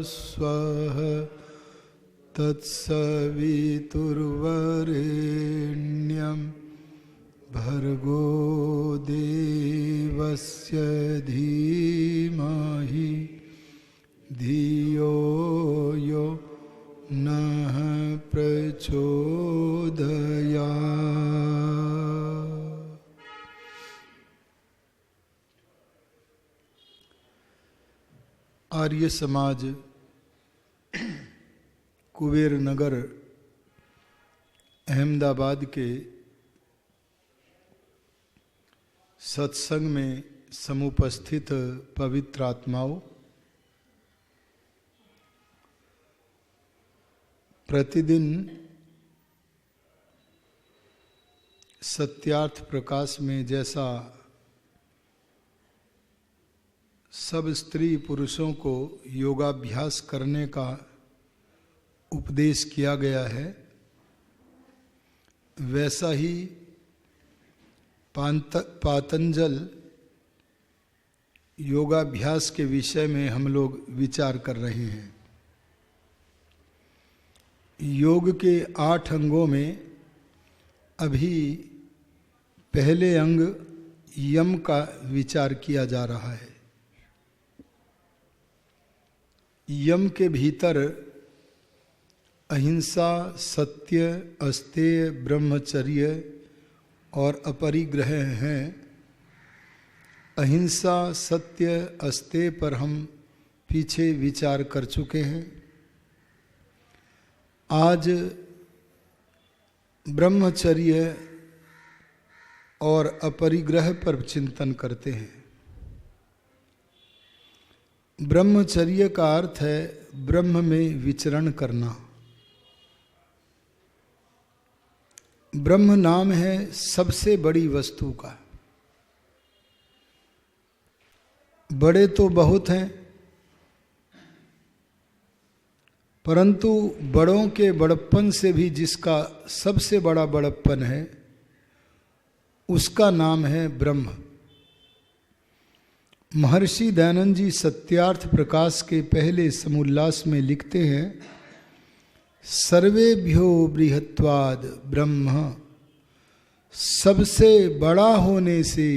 स्वः तत्सवितुर्वरेण्यं भर्गो देवस्य धीमहि धियो यो नः प्रचोदयात्। आर्य समाज कुबेर नगर अहमदाबाद के सत्संग में समुपस्थित पवित्र आत्माओं, प्रतिदिन सत्यार्थ प्रकाश में जैसा सब स्त्री पुरुषों को योगाभ्यास करने का उपदेश किया गया है, वैसा ही पातंजल योगाभ्यास के विषय में हम लोग विचार कर रहे हैं। योग के 8 अंगों में अभी पहले अंग यम का विचार किया जा रहा है। यम के भीतर अहिंसा, सत्य, अस्तेय, ब्रह्मचर्य और अपरिग्रह हैं। अहिंसा, सत्य, अस्तेय पर हम पीछे विचार कर चुके हैं। आज ब्रह्मचर्य और अपरिग्रह पर चिंतन करते हैं। ब्रह्मचर्य का अर्थ है ब्रह्म में विचरण करना। ब्रह्म नाम है सबसे बड़ी वस्तु का। बड़े तो बहुत हैं, परंतु बड़ों के बड़प्पन से भी जिसका सबसे बड़ा बड़प्पन है, उसका नाम है ब्रह्म। महर्षि दयानंद जी सत्यार्थ प्रकाश के पहले समोल्लास में लिखते हैं, सर्वेभ्यो बृहत्वाद ब्रह्म, सबसे बड़ा होने से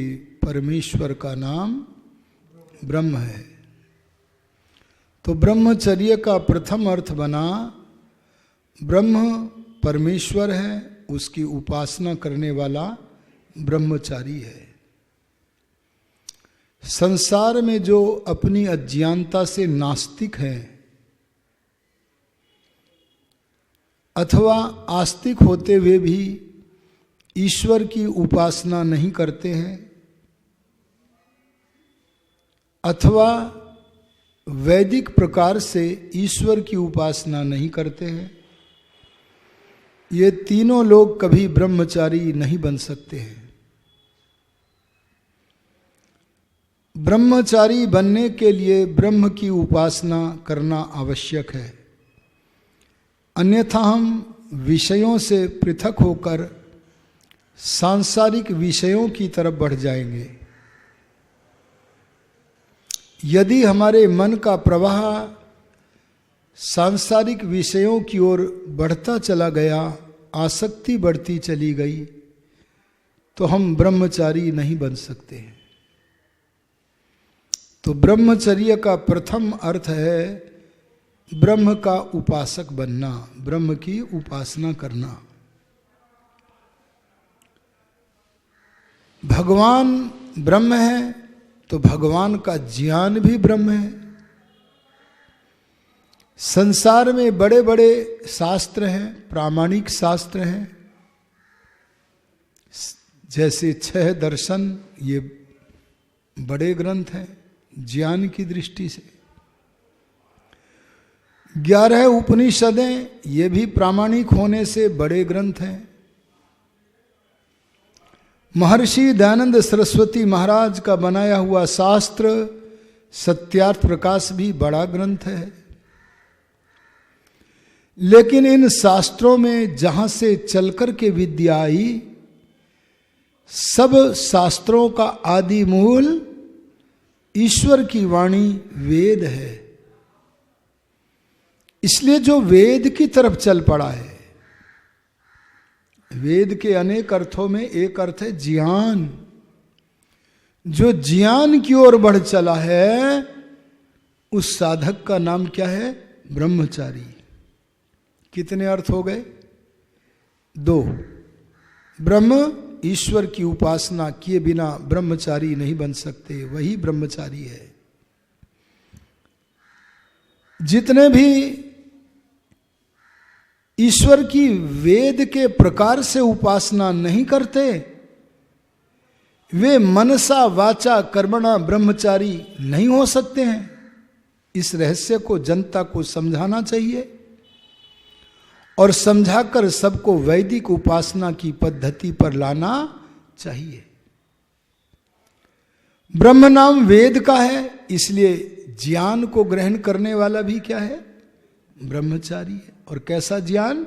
परमेश्वर का नाम ब्रह्म है। तो ब्रह्मचर्य का प्रथम अर्थ बना ब्रह्म परमेश्वर है, उसकी उपासना करने वाला ब्रह्मचारी है। संसार में जो अपनी अज्ञानता से नास्तिक हैं अथवा आस्तिक होते हुए भी ईश्वर की उपासना नहीं करते हैं अथवा वैदिक प्रकार से ईश्वर की उपासना नहीं करते हैं, ये तीनों लोग कभी ब्रह्मचारी नहीं बन सकते हैं। ब्रह्मचारी बनने के लिए ब्रह्म की उपासना करना आवश्यक है, अन्यथा हम विषयों से पृथक होकर सांसारिक विषयों की तरफ बढ़ जाएंगे। यदि हमारे मन का प्रवाह सांसारिक विषयों की ओर बढ़ता चला गया, आसक्ति बढ़ती चली गई, तो हम ब्रह्मचारी नहीं बन सकते हैं। तो ब्रह्मचर्य का प्रथम अर्थ है ब्रह्म का उपासक बनना, ब्रह्म की उपासना करना। भगवान ब्रह्म है तो भगवान का ज्ञान भी ब्रह्म है। संसार में बड़े बड़े शास्त्र हैं, प्रामाणिक शास्त्र हैं, जैसे 6 दर्शन, ये बड़े ग्रंथ हैं ज्ञान की दृष्टि से। 11 उपनिषदें, ये भी प्रामाणिक होने से बड़े ग्रंथ हैं। महर्षि दयानंद सरस्वती महाराज का बनाया हुआ शास्त्र सत्यार्थ प्रकाश भी बड़ा ग्रंथ है। लेकिन इन शास्त्रों में जहां से चलकर के विद्या आई, सब शास्त्रों का आदि मूल ईश्वर की वाणी वेद है। इसलिए जो वेद की तरफ चल पड़ा है, वेद के अनेक अर्थों में एक अर्थ है ज्ञान, जो ज्ञान की ओर बढ़ चला है उस साधक का नाम क्या है? ब्रह्मचारी। कितने अर्थ हो गए? 2। ब्रह्म, ईश्वर की उपासना किए बिना ब्रह्मचारी नहीं बन सकते, वही ब्रह्मचारी है। जितने भी ईश्वर की वेद के प्रकार से उपासना नहीं करते, वे मनसा वाचा कर्मणा ब्रह्मचारी नहीं हो सकते हैं। इस रहस्य को जनता को समझाना चाहिए और समझाकर सबको वैदिक उपासना की पद्धति पर लाना चाहिए। ब्रह्म नाम वेद का है, इसलिए ज्ञान को ग्रहण करने वाला भी क्या है? ब्रह्मचारी है। और कैसा ज्ञान?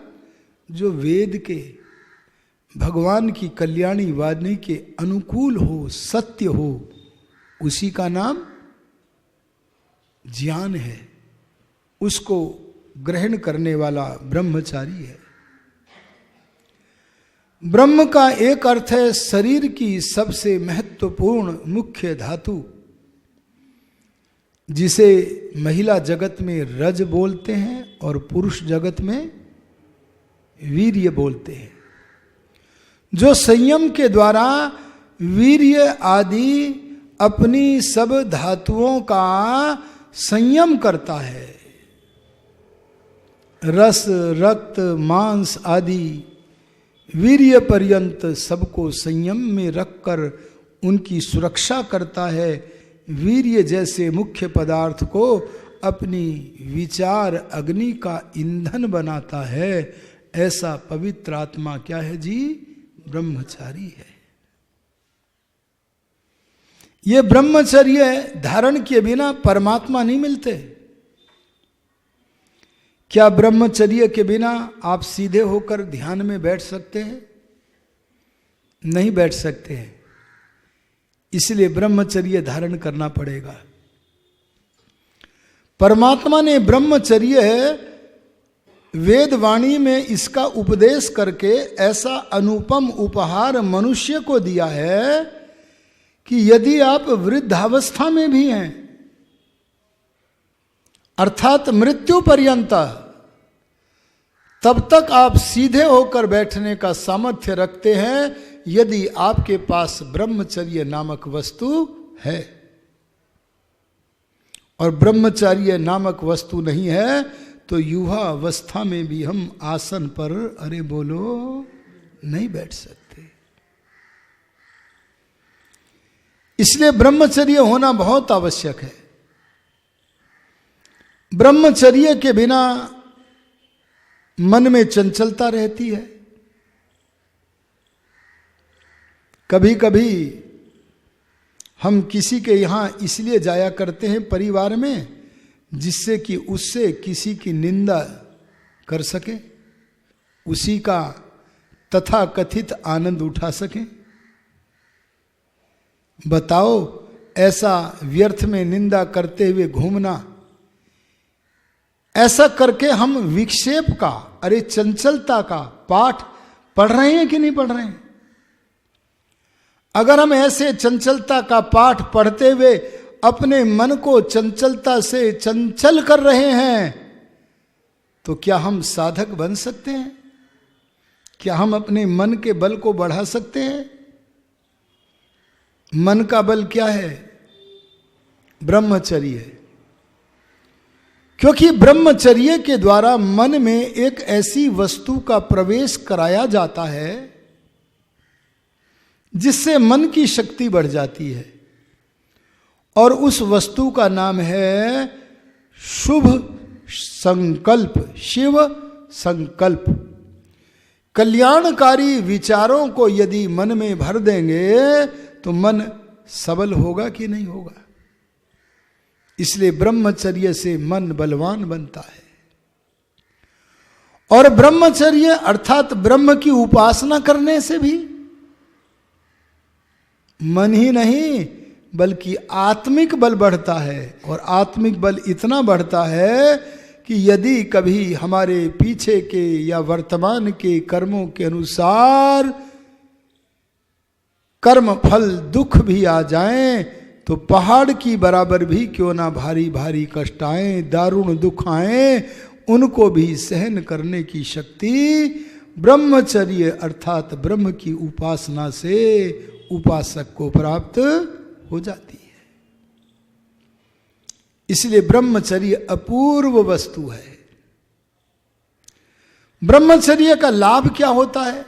जो वेद के, भगवान की कल्याणी वाणी के अनुकूल हो, सत्य हो, उसी का नाम ज्ञान है। उसको ग्रहण करने वाला ब्रह्मचारी है। ब्रह्म का एक अर्थ है शरीर की सबसे महत्वपूर्ण मुख्य धातु, जिसे महिला जगत में रज बोलते हैं और पुरुष जगत में वीर्य बोलते हैं। जो संयम के द्वारा वीर्य आदि अपनी सब धातुओं का संयम करता है, रस, रक्त, मांस आदि वीर्य पर्यंत सबको संयम में रखकर उनकी सुरक्षा करता है, वीर्य जैसे मुख्य पदार्थ को अपनी विचार अग्नि का ईंधन बनाता है, ऐसा पवित्र आत्मा क्या है जी? ब्रह्मचारी है। ये ब्रह्मचर्य धारण किए बिना परमात्मा नहीं मिलते। क्या ब्रह्मचर्य के बिना आप सीधे होकर ध्यान में बैठ सकते हैं? नहीं बैठ सकते हैं। इसलिए ब्रह्मचर्य धारण करना पड़ेगा। परमात्मा ने ब्रह्मचर्य वेदवाणी में इसका उपदेश करके ऐसा अनुपम उपहार मनुष्य को दिया है कि यदि आप वृद्धावस्था में भी हैं, अर्थात मृत्यु पर्यंत, तब तक आप सीधे होकर बैठने का सामर्थ्य रखते हैं, यदि आपके पास ब्रह्मचर्य नामक वस्तु है। और ब्रह्मचर्य नामक वस्तु नहीं है तो युवा अवस्था में भी हम आसन पर, अरे बोलो, नहीं बैठ सकते। इसलिए ब्रह्मचर्य होना बहुत आवश्यक है। ब्रह्मचर्य के बिना मन में चंचलता रहती है। कभी कभी हम किसी के यहां इसलिए जाया करते हैं परिवार में, जिससे कि उससे किसी की निंदा कर सके, उसी का तथा कथित आनंद उठा सके। बताओ, ऐसा व्यर्थ में निंदा करते हुए घूमना, ऐसा करके हम विक्षेप का, अरे चंचलता का पाठ पढ़ रहे हैं कि नहीं पढ़ रहे हैं? अगर हम ऐसे चंचलता का पाठ पढ़ते हुए अपने मन को चंचलता से चंचल कर रहे हैं, तो क्या हम साधक बन सकते हैं? क्या हम अपने मन के बल को बढ़ा सकते हैं? मन का बल क्या है? ब्रह्मचर्य है। क्योंकि ब्रह्मचर्य के द्वारा मन में एक ऐसी वस्तु का प्रवेश कराया जाता है जिससे मन की शक्ति बढ़ जाती है, और उस वस्तु का नाम है शुभ संकल्प, शिव संकल्प। कल्याणकारी विचारों को यदि मन में भर देंगे तो मन सबल होगा कि नहीं होगा? इसलिए ब्रह्मचर्य से मन बलवान बनता है। और ब्रह्मचर्य अर्थात ब्रह्म की उपासना करने से भी मन ही नहीं बल्कि आत्मिक बल बढ़ता है। और आत्मिक बल इतना बढ़ता है कि यदि कभी हमारे पीछे के या वर्तमान के कर्मों के अनुसार कर्म फल दुख भी आ जाएं, तो पहाड़ की बराबर भी क्यों ना भारी भारी कष्ट आए, दारुण दुख आए, उनको भी सहन करने की शक्ति ब्रह्मचर्य अर्थात ब्रह्म की उपासना से उपासक को प्राप्त हो जाती है। इसलिए ब्रह्मचर्य अपूर्व वस्तु है। ब्रह्मचर्य का लाभ क्या होता है,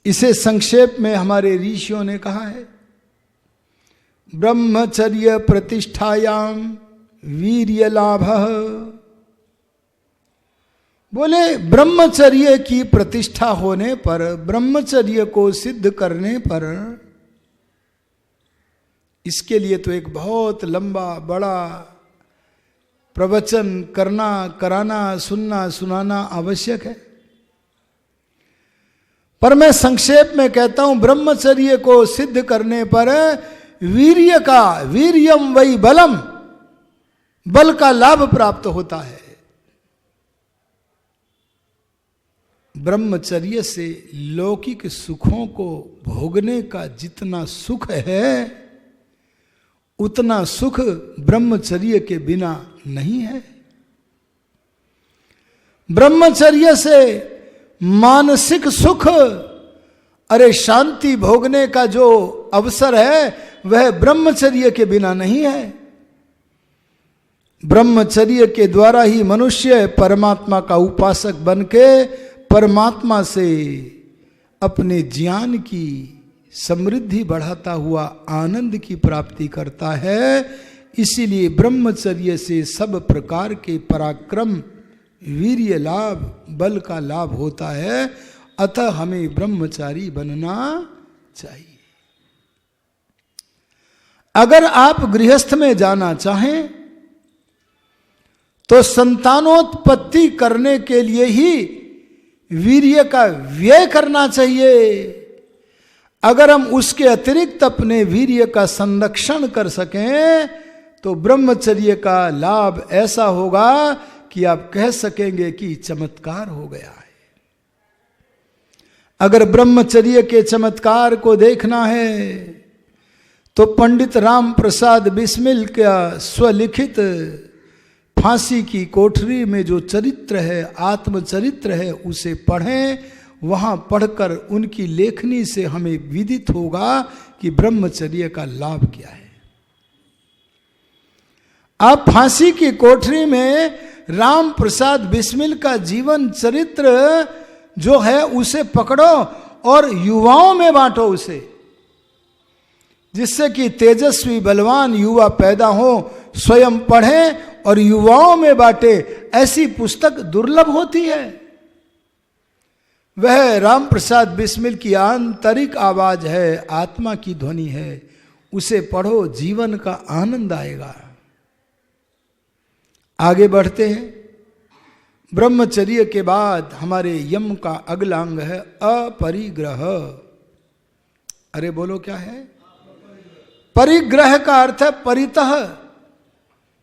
इसे संक्षेप में हमारे ऋषियों ने कहा है, ब्रह्मचर्य प्रतिष्ठायाम वीर्य लाभ। बोले ब्रह्मचर्य की प्रतिष्ठा होने पर, ब्रह्मचर्य को सिद्ध करने पर, इसके लिए तो एक बहुत लंबा बड़ा प्रवचन करना, कराना, सुनना, सुनाना आवश्यक है। पर मैं संक्षेप में कहता हूं, ब्रह्मचर्य को सिद्ध करने पर वीर्य का, वीर्यम वै बलम, बल का लाभ प्राप्त होता है। ब्रह्मचर्य से लौकिक सुखों को भोगने का जितना सुख है, उतना सुख ब्रह्मचर्य के बिना नहीं है। ब्रह्मचर्य से मानसिक सुख, अरे शांति भोगने का जो अवसर है, वह ब्रह्मचर्य के बिना नहीं है। ब्रह्मचर्य के द्वारा ही मनुष्य परमात्मा का उपासक बनके परमात्मा से अपने ज्ञान की समृद्धि बढ़ाता हुआ आनंद की प्राप्ति करता है। इसीलिए ब्रह्मचर्य से सब प्रकार के पराक्रम, वीर्य लाभ, बल का लाभ होता है। अतः हमें ब्रह्मचारी बनना चाहिए। अगर आप गृहस्थ में जाना चाहें तो संतानोत्पत्ति करने के लिए ही वीर्य का व्यय करना चाहिए। अगर हम उसके अतिरिक्त अपने वीर्य का संरक्षण कर सकें तो ब्रह्मचर्य का लाभ ऐसा होगा कि आप कह सकेंगे कि चमत्कार हो गया है। अगर ब्रह्मचर्य के चमत्कार को देखना है तो पंडित राम प्रसाद बिस्मिल का स्वलिखित फांसी की कोठरी में जो चरित्र है, आत्मचरित्र है, उसे पढ़ें। वहां पढ़कर उनकी लेखनी से हमें विदित होगा कि ब्रह्मचर्य का लाभ क्या है। आप फांसी की कोठरी में राम प्रसाद बिस्मिल का जीवन चरित्र जो है उसे पकड़ो और युवाओं में बांटो उसे, जिससे कि तेजस्वी बलवान युवा पैदा हो, स्वयं पढ़ें और युवाओं में बांटे। ऐसी पुस्तक दुर्लभ होती है। वह राम प्रसाद बिस्मिल की आंतरिक आवाज है, आत्मा की ध्वनि है। उसे पढ़ो, जीवन का आनंद आएगा। आगे बढ़ते हैं। ब्रह्मचर्य के बाद हमारे यम का अगला अंग है अपरिग्रह। अरे बोलो क्या है? परिग्रह का अर्थ है परितः,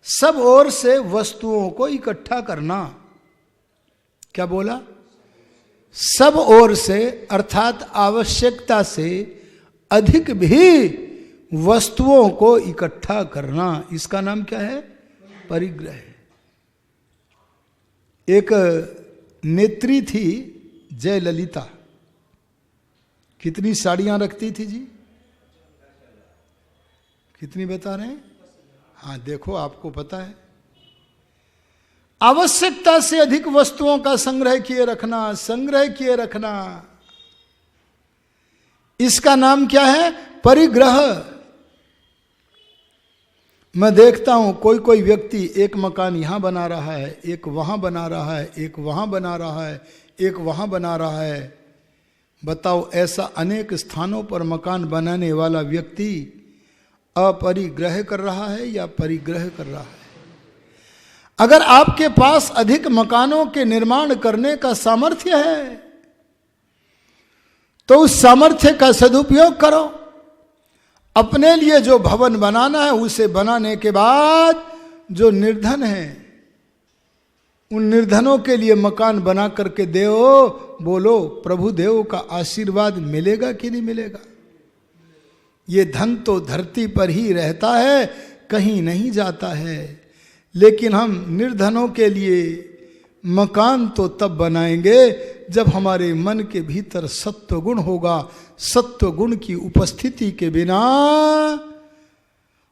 सब ओर से वस्तुओं को इकट्ठा करना। क्या बोला? सब ओर से, अर्थात आवश्यकता से अधिक भी वस्तुओं को इकट्ठा करना। इसका नाम क्या है? परिग्रह। एक नेत्री थी जयललिता, कितनी साड़ियां रखती थी जी? कितनी बता रहे हैं? हाँ देखो, आपको पता है। आवश्यकता से अधिक वस्तुओं का संग्रह किए रखना, इसका नाम क्या है? परिग्रह। मैं देखता हूं कोई व्यक्ति एक मकान यहां बना रहा है, एक वहां बना रहा है, एक वहां बना रहा है, एक वहां बना रहा है। बताओ, ऐसा अनेक स्थानों पर मकान बनाने वाला व्यक्ति अपरिग्रह कर रहा है या परिग्रह कर रहा है? अगर आपके पास अधिक मकानों के निर्माण करने का सामर्थ्य है तो उस सामर्थ्य का सदुपयोग करो। अपने लिए जो भवन बनाना है उसे बनाने के बाद जो निर्धन है, उन निर्धनों के लिए मकान बना करके दो, बोलो प्रभु देव का आशीर्वाद मिलेगा कि नहीं मिलेगा? ये धन तो धरती पर ही रहता है, कहीं नहीं जाता है, लेकिन हम निर्धनों के लिए मकान तो तब बनाएंगे जब हमारे मन के भीतर सत्व गुण होगा। सत्व गुण की उपस्थिति के बिना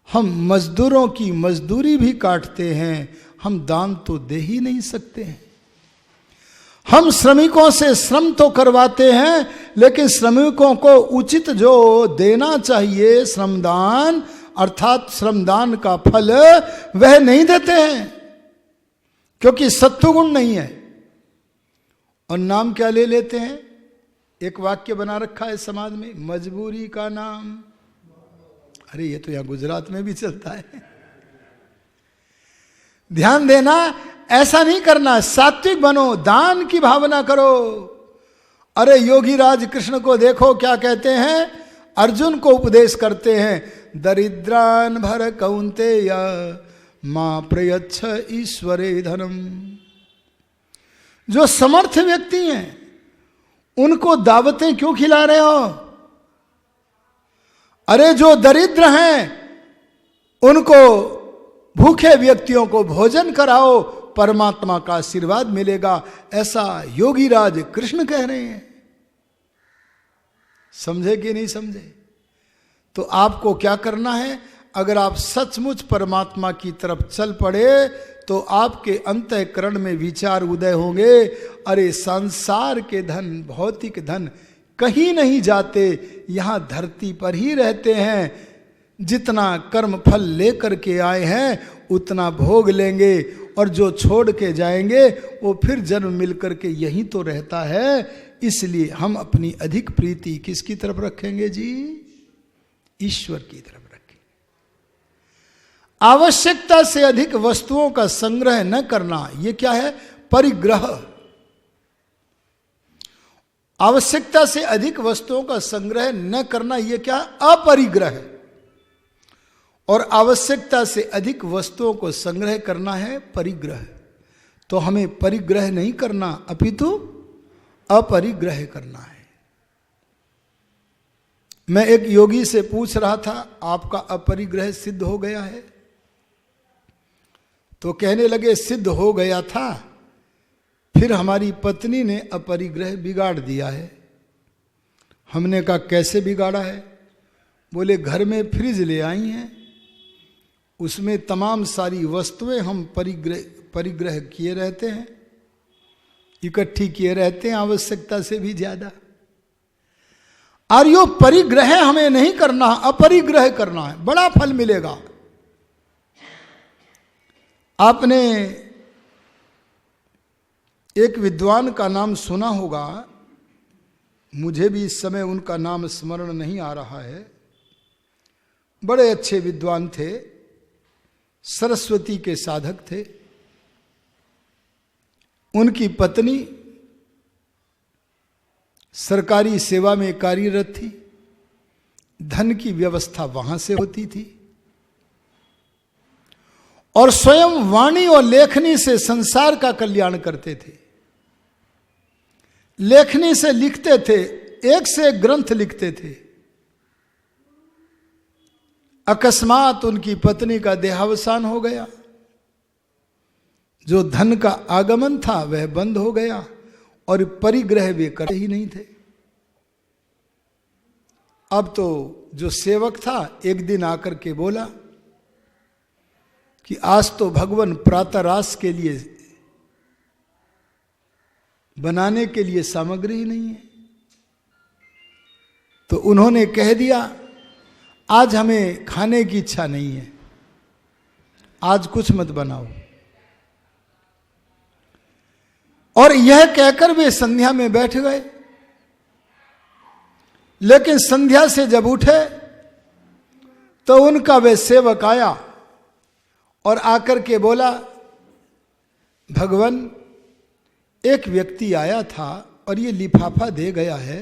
हम मजदूरों की मजदूरी भी काटते हैं, हम दान तो दे ही नहीं सकते हैं। हम श्रमिकों से श्रम तो करवाते हैं, लेकिन श्रमिकों को उचित जो देना चाहिए श्रमदान, अर्थात श्रमदान का फल, वह नहीं देते हैं, क्योंकि सत्वगुण नहीं है। और नाम क्या ले लेते हैं? एक वाक्य बना रखा है समाज में, मजबूरी का नाम। अरे ये तो यहां गुजरात में भी चलता है। ध्यान देना, ऐसा नहीं करना, सात्विक बनो, दान की भावना करो। अरे योगी राज कृष्ण को देखो क्या कहते हैं, अर्जुन को उपदेश करते हैं, दरिद्रान भर कौन्तेय मां प्रयच्छ ईश्वरे धनम। जो समर्थ व्यक्ति हैं उनको दावतें क्यों खिला रहे हो? अरे जो दरिद्र हैं उनको, भूखे व्यक्तियों को भोजन कराओ, परमात्मा का आशीर्वाद मिलेगा, ऐसा योगीराज कृष्ण कह रहे हैं। समझे कि नहीं समझे? तो आपको क्या करना है? अगर आप सचमुच परमात्मा की तरफ चल पड़े तो आपके अंतःकरण में विचार उदय होंगे, अरे संसार के धन, भौतिक धन कहीं नहीं जाते, यहां धरती पर ही रहते हैं। जितना कर्म फल लेकर के आए हैं उतना भोग लेंगे, और जो छोड़ के जाएंगे वो फिर जन्म मिलकर के यहीं तो रहता है। इसलिए हम अपनी अधिक प्रीति किसकी तरफ रखेंगे जी? ईश्वर की तरफ रखें। आवश्यकता से अधिक वस्तुओं का संग्रह न करना, यह क्या है? परिग्रह। आवश्यकता से अधिक वस्तुओं का संग्रह न करना, यह क्या? अपरिग्रह। और आवश्यकता से अधिक वस्तुओं को संग्रह करना है परिग्रह। तो हमें परिग्रह नहीं करना, अपितु अपरिग्रह करना है। मैं एक योगी से पूछ रहा था, आपका अपरिग्रह सिद्ध हो गया है? तो कहने लगे सिद्ध हो गया था, फिर हमारी पत्नी ने अपरिग्रह बिगाड़ दिया है। हमने कहा कैसे बिगाड़ा है? बोले घर में फ्रिज ले आई हैं, उसमें तमाम सारी वस्तुएं हम परिग्रह किए रहते हैं, इकट्ठी किए रहते हैं आवश्यकता से भी ज्यादा। और यो परिग्रह हमें नहीं करना, अपरिग्रह करना है, बड़ा फल मिलेगा। आपने एक विद्वान का नाम सुना होगा, मुझे भी इस समय उनका नाम स्मरण नहीं आ रहा है। बड़े अच्छे विद्वान थे, सरस्वती के साधक थे। उनकी पत्नी सरकारी सेवा में कार्यरत थी, धन की व्यवस्था वहां से होती थी, और स्वयं वाणी और लेखनी से संसार का कल्याण करते थे। लेखनी से लिखते थे, एक से एक ग्रंथ लिखते थे। अकस्मात उनकी पत्नी का देहावसान हो गया, जो धन का आगमन था वह बंद हो गया, और परिग्रह वे करते ही नहीं थे। अब तो जो सेवक था एक दिन आकर के बोला कि आज तो भगवान प्रातराश के लिए बनाने के लिए सामग्री ही नहीं है। तो उन्होंने कह दिया आज हमें खाने की इच्छा नहीं है, आज कुछ मत बनाओ। और यह कहकर वे संध्या में बैठ गए। लेकिन संध्या से जब उठे तो उनका वे सेवक आया और आकर के बोला, भगवान एक व्यक्ति आया था और ये लिफाफा दे गया है।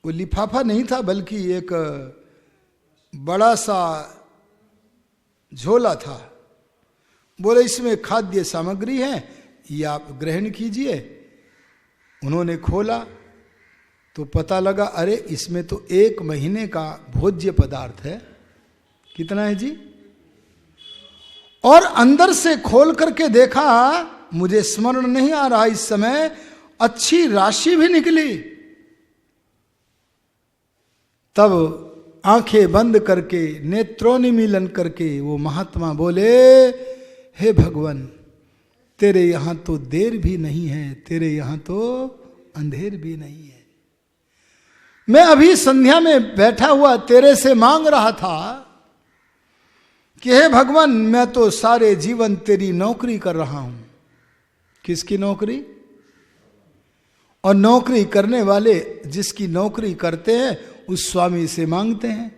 वो लिफाफा नहीं था बल्कि एक बड़ा सा झोला था, बोले इसमें खाद्य सामग्री है, ये आप ग्रहण कीजिए। उन्होंने खोला तो पता लगा अरे इसमें तो 1 महीने का भोज्य पदार्थ है। कितना है जी? और अंदर से खोल करके देखा, मुझे स्मरण नहीं आ रहा इस समय, अच्छी राशि भी निकली। तब आंखें बंद करके नेत्रोन्मीलन करके वो महात्मा बोले, हे भगवान, तेरे यहां तो देर भी नहीं है, तेरे यहां तो अंधेर भी नहीं है। मैं अभी संध्या में बैठा हुआ तेरे से मांग रहा था कि हे भगवान, मैं तो सारे जीवन तेरी नौकरी कर रहा हूं। किसकी नौकरी? और नौकरी करने वाले जिसकी नौकरी करते हैं उस स्वामी से मांगते हैं।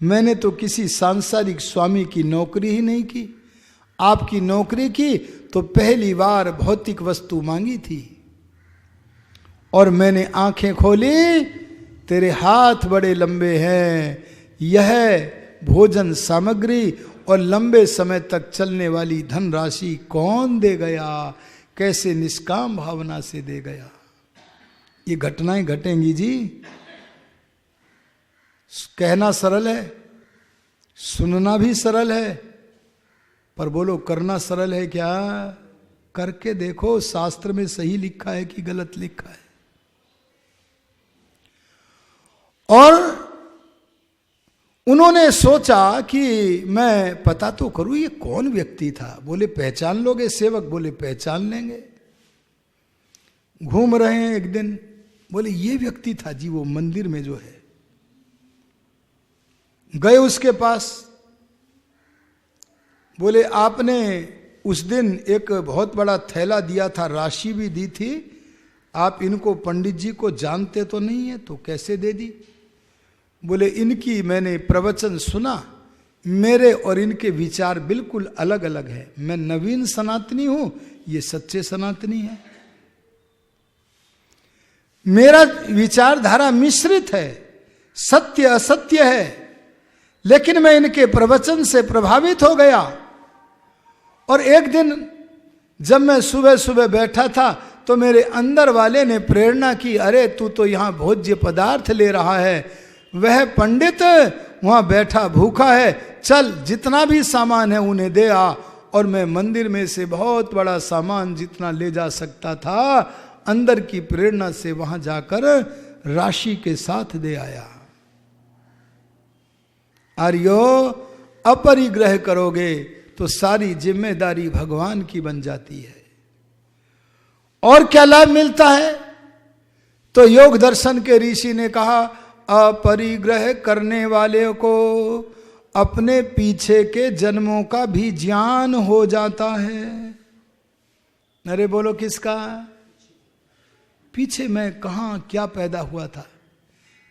मैंने तो किसी सांसारिक स्वामी की नौकरी ही नहीं की। आपकी नौकरी की तो पहली बार भौतिक वस्तु मांगी थी, और मैंने आंखें खोली, तेरे हाथ बड़े लंबे हैं, यह भोजन सामग्री और लंबे समय तक चलने वाली धनराशि कौन दे गया, कैसे निष्काम भावना से दे गया। ये घटनाएं घटेंगी जी। कहना सरल है, सुनना भी सरल है, पर बोलो करना सरल है क्या? करके देखो, शास्त्र में सही लिखा है कि गलत लिखा है। और उन्होंने सोचा कि मैं पता तो करूं ये कौन व्यक्ति था। बोले पहचान लोगे सेवक? बोले पहचान लेंगे। घूम रहे हैं एक दिन, बोले ये व्यक्ति था जी वो मंदिर में जो है। गए उसके पास, बोले आपने उस दिन एक बहुत बड़ा थैला दिया था, राशि भी दी थी, आप इनको पंडित जी को जानते तो नहीं है, तो कैसे दे दी? बोले इनकी मैंने प्रवचन सुना, मेरे और इनके विचार बिल्कुल अलग अलग है। मैं नवीन सनातनी हूं, ये सच्चे सनातनी है। मेरा विचारधारा मिश्रित है, सत्य असत्य है, लेकिन मैं इनके प्रवचन से प्रभावित हो गया। और एक दिन जब मैं सुबह सुबह बैठा था तो मेरे अंदर वाले ने प्रेरणा की, अरे तू तो यहाँ भोज्य पदार्थ ले रहा है, वह पंडित वहाँ बैठा भूखा है, चल जितना भी सामान है उन्हें दे आ। और मैं मंदिर में से बहुत बड़ा सामान जितना ले जा सकता था, अंदर की प्रेरणा से वहां जाकर राशि के साथ दे आया। आर्यो, अपरिग्रह करोगे तो सारी जिम्मेदारी भगवान की बन जाती है। और क्या लाभ मिलता है? तो योग दर्शन के ऋषि ने कहा, अपरिग्रह करने वाले को अपने पीछे के जन्मों का भी ज्ञान हो जाता है। अरे बोलो किसका? पीछे मैं कहां क्या पैदा हुआ था।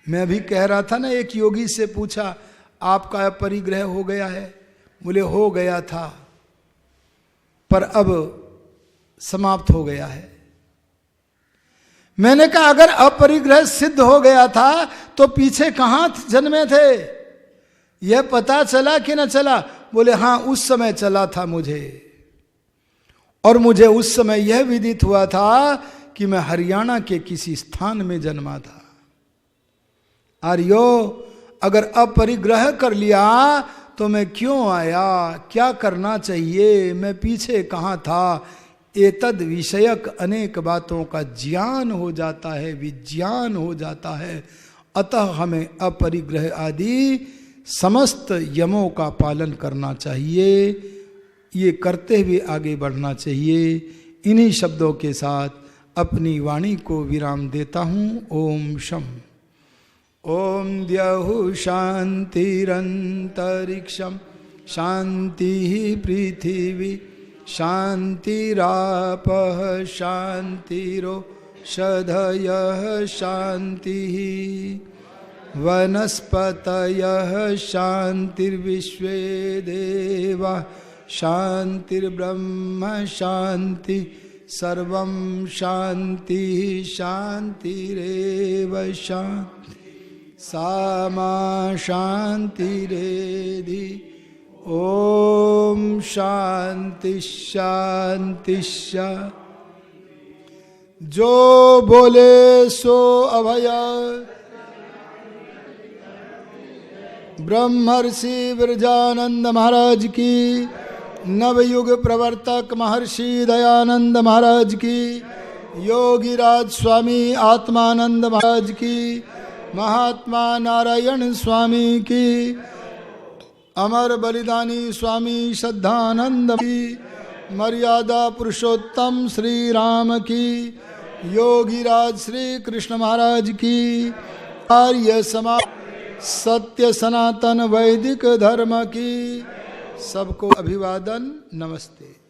मैं भी कह रहा था ना, एक योगी से पूछा, आपका अपरिग्रह हो गया है? बोले हो गया था, पर अब समाप्त हो गया है। मैंने कहा अगर अपरिग्रह सिद्ध हो गया था तो पीछे कहां जन्मे थे? यह पता चला कि न चला? बोले हाँ, उस समय चला था मुझे, और मुझे उस समय यह विदित हुआ था कि मैं हरियाणा के किसी स्थान में जन्मा था। आर्यो, अगर अपरिग्रह कर लिया तो मैं क्यों आया, क्या करना चाहिए, मैं पीछे कहाँ था? एतद विषयक अनेक बातों का ज्ञान हो जाता है, विज्ञान हो जाता है। अतः हमें अपरिग्रह आदि समस्त यमों का पालन करना चाहिए, ये करते हुए आगे बढ़ना चाहिए। इन्हीं शब्दों के साथ अपनी वाणी को विराम देता हूँ। ओम शम। ओम द्यौः शांतिरंतरिक्षम शांति पृथिवी शांतिरापः शांतिरोषधयः शांतिः वनस्पतयः शांतिर्विश्वे देवा शांतिर्ब्रह्म शांति सर्वं शांति शांतिरेव शांति सा मा शांतिरेधि। ओम शांति शांति शांति। जो बोले सो अभय। ब्रह्मर्षि विरजानंद महाराज की, नवयुग प्रवर्तक महर्षि दयानंद महाराज की, योगीराज स्वामी आत्मानंद महाराज की, महात्मा नारायण स्वामी की, अमर बलिदानी स्वामी श्रद्धानंद की, मर्यादा पुरुषोत्तम श्री राम की, योगीराज श्री कृष्ण महाराज की, आर्य समाज सत्य सनातन वैदिक धर्म की। सबको अभिवादन, नमस्ते।